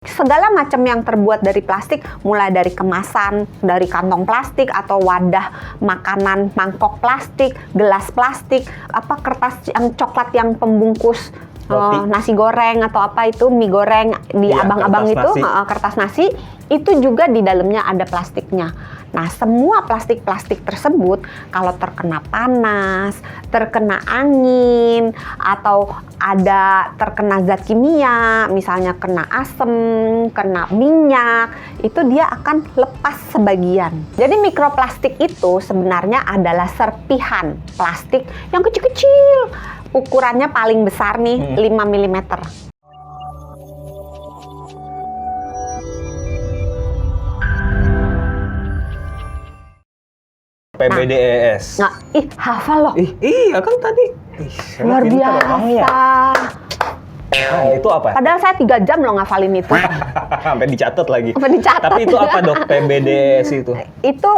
Segala macam yang terbuat dari plastik, mulai dari kemasan, dari kantong plastik atau wadah makanan, mangkok plastik, gelas plastik, kertas yang coklat yang pembungkus nasi goreng atau apa itu, mie goreng di abang-abang itu, kertas nasi, itu juga di dalamnya ada plastiknya. Nah, semua plastik-plastik tersebut kalau terkena panas, terkena angin, atau ada terkena zat kimia, misalnya kena asam, kena minyak, itu dia akan lepas sebagian. Jadi mikroplastik itu sebenarnya adalah serpihan plastik yang kecil-kecil. Ukurannya paling besar nih 5 mm. PBDES. Nah, hafal loh. Iya kan tadi. Luar biasa. Itu apa? Padahal saya 3 jam loh ngafalin itu. Sampai dicatat lagi. Sampai dicatat. Tapi itu apa dok PBDES itu? Itu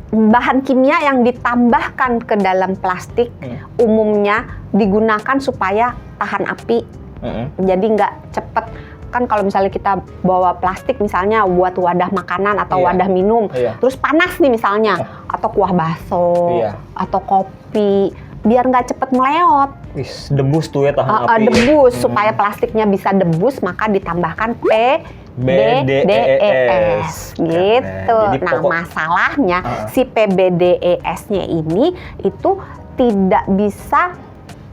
bahan kimia yang ditambahkan ke dalam plastik. Umumnya digunakan supaya tahan api. Jadi nggak cepet. Kan kalau misalnya kita bawa plastik misalnya buat wadah makanan atau wadah minum, terus panas nih misalnya, atau kuah bakso, atau kopi, biar nggak cepet meleot. Debus tuh ya tahan api. Debus, supaya plastiknya bisa debus maka ditambahkan PBDES gitu. Nah, masalahnya si PBDES-nya ini itu tidak bisa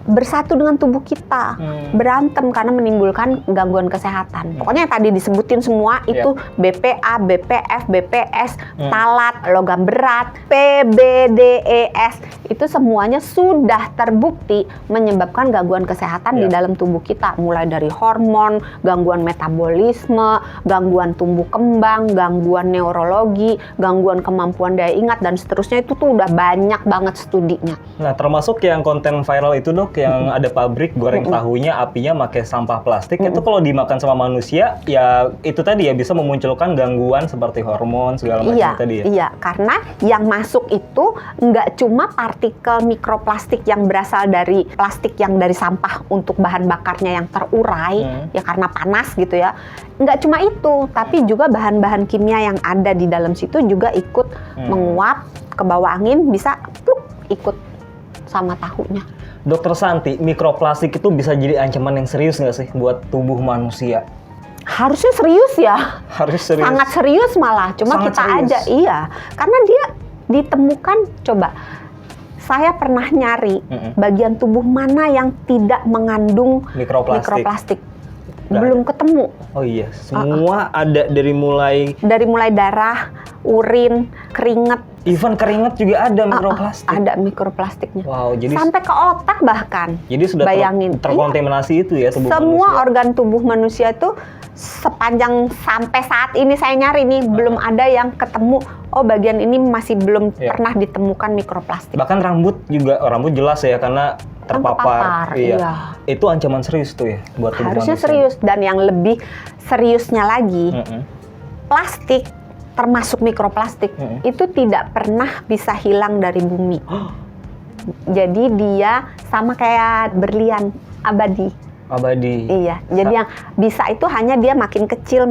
bersatu dengan tubuh kita, berantem karena menimbulkan gangguan kesehatan. Pokoknya yang tadi disebutin semua itu BPA, BPF, BPS, talat, logam berat, PBDES, itu semuanya sudah terbukti menyebabkan gangguan kesehatan di dalam tubuh kita, mulai dari hormon, gangguan metabolisme, gangguan tumbuh kembang, gangguan neurologi, gangguan kemampuan daya ingat, dan seterusnya. Itu tuh udah banyak banget studinya. Nah, termasuk yang konten viral itu dok, yang ada pabrik goreng tahunya apinya pakai sampah plastik, itu kalau dimakan sama manusia ya itu tadi ya bisa memunculkan gangguan seperti hormon segala macam tadi ya. Iya, karena yang masuk itu nggak cuma partikel mikroplastik yang berasal dari plastik yang dari sampah untuk bahan bakarnya yang terurai ya karena panas gitu ya. Nggak cuma itu, tapi juga bahan-bahan kimia yang ada di dalam situ juga ikut menguap ke bawah angin, bisa ikut sama tahunya. Dokter Santi, mikroplastik itu bisa jadi ancaman yang serius nggak sih buat tubuh manusia? Harusnya serius ya. Harus serius. Sangat serius malah. Cuma sangat kita serius. aja, karena dia ditemukan, coba. Saya pernah nyari bagian tubuh mana yang tidak mengandung mikroplastik. Belum ketemu. Oh iya, semua ada dari mulai darah, urin, keringat. Even keringat juga ada mikroplastik. Ada mikroplastiknya. Wow, jadi sampai ke otak bahkan. Jadi sudah terkontaminasi itu ya tubuh semua manusia. Organ tubuh manusia itu sepanjang sampai saat ini saya nyari nih belum ada yang ketemu. Oh, bagian ini masih belum pernah ditemukan mikroplastik. Bahkan rambut juga, rambut jelas ya karena terpapar. Iya. Itu ancaman serius tuh ya buat tubuh harusnya manusia. Serius, dan yang lebih seriusnya lagi, plastik termasuk mikroplastik itu tidak pernah bisa hilang dari bumi. Jadi dia sama kayak berlian, abadi. Iya. Jadi yang bisa itu hanya dia makin kecil,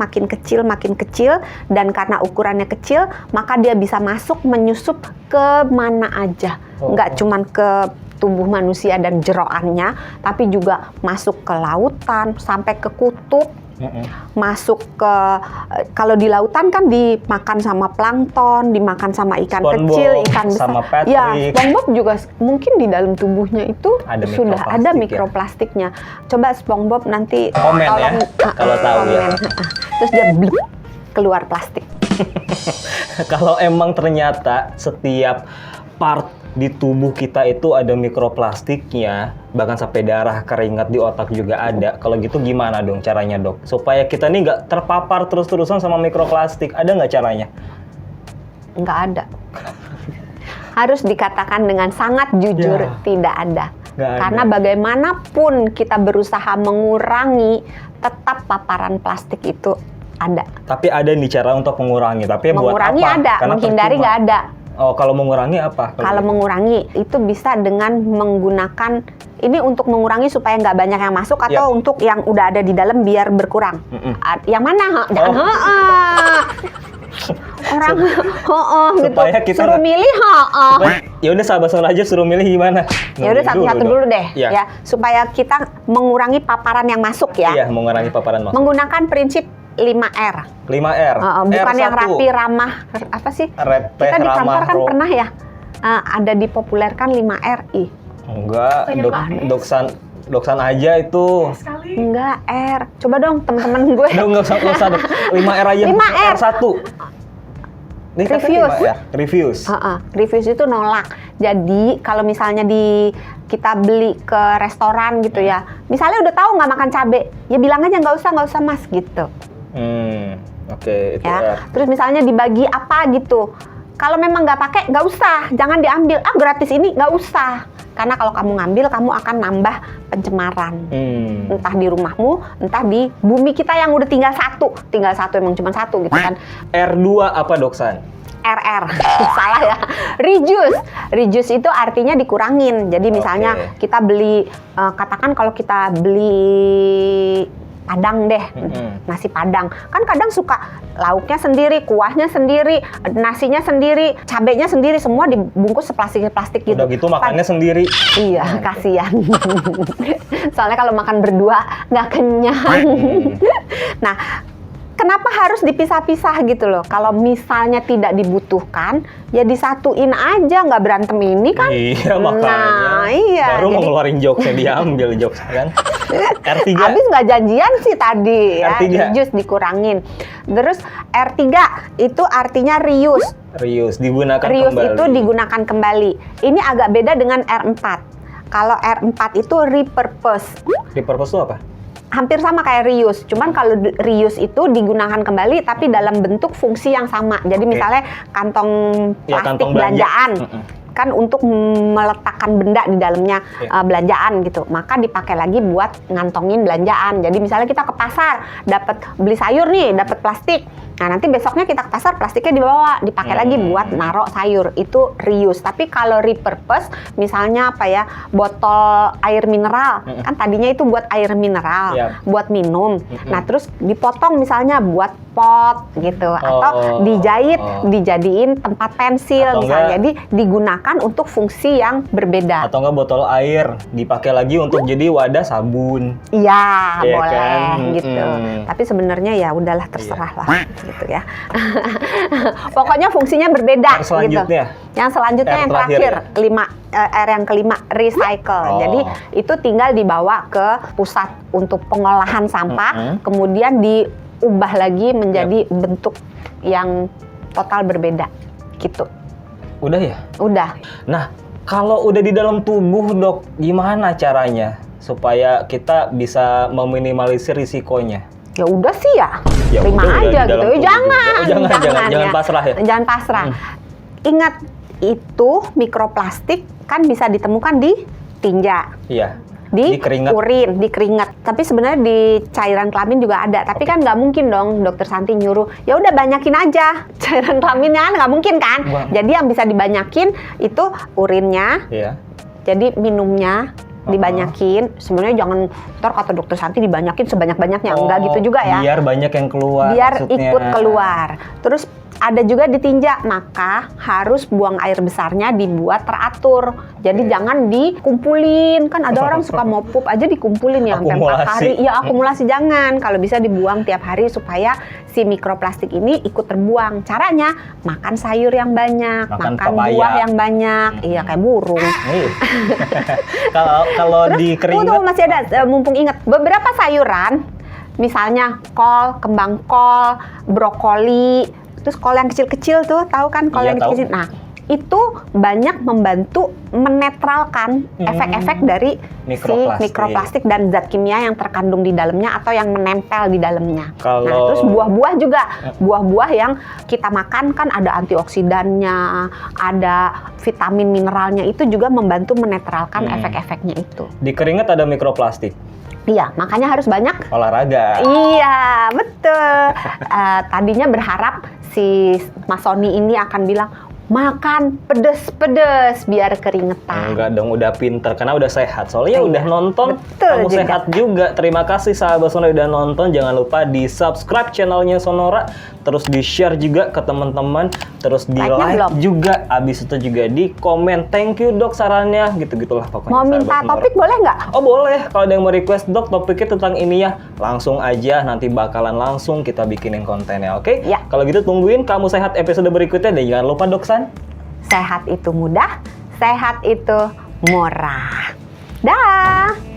dan karena ukurannya kecil, maka dia bisa masuk menyusup ke mana aja. Nggak cuman ke tubuh manusia dan jeroannya, tapi juga masuk ke lautan sampai ke kutub. Masuk ke, kalau di lautan kan dimakan sama plankton, dimakan sama ikan kecil, ikan besar. Sama Patrick. Ya, SpongeBob juga mungkin di dalam tubuhnya itu sudah ada mikroplastiknya. Coba SpongeBob nanti komen ya, kalau tahu ya. Terus dia blip, keluar plastik. Kalau emang ternyata setiap part di tubuh kita itu ada mikroplastiknya, bahkan sampai darah, keringat, di otak juga ada. Kalau gitu gimana dong caranya dok? Supaya kita nih nggak terpapar terus-terusan sama mikroplastik. Ada nggak caranya? Nggak ada. Harus dikatakan dengan sangat jujur, tidak ada. Karena bagaimanapun kita berusaha mengurangi, tetap paparan plastik itu ada. Tapi ada nih cara untuk mengurangi. Tapi mengurangi buat apa? Ada, karena menghindari nggak ada. Oh, kalau mengurangi apa? Kalau mengurangi itu bisa dengan menggunakan ini untuk mengurangi supaya nggak banyak yang masuk atau untuk yang udah ada di dalam biar berkurang. Yang mana? Jangan orang gitu. Supaya kita suruh milih Ya udah sabar-sabar aja, suruh milih gimana? Ya udah satu-satu dulu deh ya. supaya kita mengurangi paparan yang masuk ya. Iya, mengurangi paparan masuk. Menggunakan prinsip 5R. 5R. Bukan R1. yang rapi, ramah, apa sih? Repeh, Kita di kantor kan ramah, pernah ya ada dipopulerkan 5RI. Enggak, doksan aja itu. Enggak, R. Coba dong teman-teman gue. Udah nggak usah 5R aja. 5R. R1. Reviews. Reviews. Reviews itu nolak. Jadi kalau misalnya kita beli ke restoran gitu ya, misalnya udah tahu nggak makan cabe, ya bilang aja nggak usah mas gitu. Oke, itu ya. R. Terus misalnya dibagi apa gitu, kalau memang nggak pakai nggak usah, jangan diambil. Gratis ini nggak usah, karena kalau kamu ngambil kamu akan nambah pencemaran. Entah di rumahmu, entah di bumi kita yang udah tinggal satu emang cuma satu gitu kan. R2 apa doksan? RR. Salah ya. Reduce itu artinya dikurangin. Jadi misalnya kita beli katakan kalau kita beli Padang deh, nasi Padang. Kan kadang suka lauknya sendiri, kuahnya sendiri, nasinya sendiri, cabenya sendiri, semua dibungkus plastik gitu. Udah gitu makannya sendiri. Iya, kasihan. Soalnya kalau makan berdua nggak kenyang. Nah, kenapa harus dipisah-pisah gitu loh? Kalau misalnya tidak dibutuhkan, ya disatuin aja, nggak berantem ini kan? Iya, makanya. Nah, iya. Baru mau ngeluarin jokesnya, diambil jokesnya kan. R3. Habis nggak janjian sih tadi ya, R3. reduce dikurangin. Terus R3 itu artinya reuse. Reuse, digunakan Reuse kembali. itu digunakan kembali. Ini agak beda dengan R4. Kalau R4 itu repurpose. Repurpose itu apa? Hampir sama kayak reuse, cuman kalau reuse itu digunakan kembali tapi dalam bentuk fungsi yang sama. Jadi misalnya kantong plastik kantong belanjaan kan untuk meletakkan benda di dalamnya belanjaan gitu, maka dipakai lagi buat ngantongin belanjaan. Jadi misalnya kita ke pasar dapat beli sayur nih, dapat plastik. Nah, nanti besoknya kita ke pasar, plastiknya dibawa, dipakai lagi buat naruh sayur. Itu reuse. Tapi kalau repurpose, misalnya apa ya, botol air mineral. Kan tadinya itu buat air mineral, buat minum. Nah, terus dipotong misalnya buat pot gitu. Atau dijahit, dijadiin tempat pensil atau misalnya. Jadi digunakan untuk fungsi yang berbeda. Atau enggak botol air, dipakai lagi untuk jadi wadah sabun. Iya, Iya boleh kan? gitu. Tapi sebenarnya ya udahlah, terserah lah gitu ya. Pokoknya fungsinya berbeda Yang selanjutnya? gitu. Yang selanjutnya R yang terakhir terakhir, R yang kelima, recycle. Jadi itu tinggal dibawa ke pusat untuk pengolahan sampah, kemudian diubah lagi menjadi bentuk yang total berbeda gitu. Udah ya? Udah. Nah, kalau udah di dalam tubuh, Dok, gimana caranya supaya kita bisa meminimalisir risikonya? Ya udah sih ya, Ya terima udah, aja di dalam gitu. tubuh Jangan jangan ya. pasrah ya. Jangan pasrah. Ingat, itu mikroplastik kan bisa ditemukan di tinja, Iya. di keringat. urin, di keringat. Tapi sebenarnya di cairan kelamin juga ada. Tapi kan nggak mungkin dong Dokter Santi nyuruh, ya udah banyakin aja cairan kelaminnya, nggak mungkin kan? Jadi yang bisa dibanyakin itu urinnya. Iya. Jadi minumnya dibanyakin. Sebenarnya jangan ntar kata Dokter Santi dibanyakin sebanyak-banyaknya. Enggak gitu juga ya. Biar banyak yang keluar. Biar maksudnya. ikut keluar. Terus ada juga ditinja, maka harus buang air besarnya dibuat teratur. Jadi jangan dikumpulin. Kan ada orang suka mau pup aja dikumpulin ya sampai 4 hari. Ya akumulasi jangan. Kalau bisa dibuang tiap hari supaya si mikroplastik ini ikut terbuang. Caranya makan sayur yang banyak, makan buah yang banyak. Iya kayak burung. Kalau di keringat. Tunggu, masih ada, mumpung ingat. Beberapa sayuran, misalnya kol, kembang kol, brokoli, terus kol yang kecil-kecil tuh, tahu kan kol yang kecil-kecil. Nah, itu banyak membantu menetralkan efek-efek dari mikroplastik dan zat kimia yang terkandung di dalamnya atau yang menempel di dalamnya. Nah, terus buah-buah juga, buah-buah yang kita makan kan ada antioksidannya, ada vitamin mineralnya, itu juga membantu menetralkan efek-efeknya itu. Di keringat ada mikroplastik. Iya, makanya harus banyak olahraga. Iya, betul. Tadinya berharap si Mas Sony ini akan bilang, makan pedes-pedes biar keringetan. Enggak dong, udah pinter karena udah sehat. Soalnya udah nonton, Betul kamu juga. sehat juga. Terima kasih sahabat Sonora udah nonton. Jangan lupa di subscribe channelnya Sonora, terus di share juga ke teman-teman, terus di Like-nya like belum? juga. Abis itu juga di komen. Thank you dok sarannya, gitu-gitulah pokoknya. Mau sahabat minta Sonora. topik boleh nggak? Oh boleh, kalau ada yang mau request dok topiknya tentang ini ya, langsung aja nanti bakalan langsung kita bikinin kontennya, oke? Ya. Kalau gitu tungguin Kamu Sehat episode berikutnya dan jangan lupa dok San. Sehat itu mudah, sehat itu murah. Dah.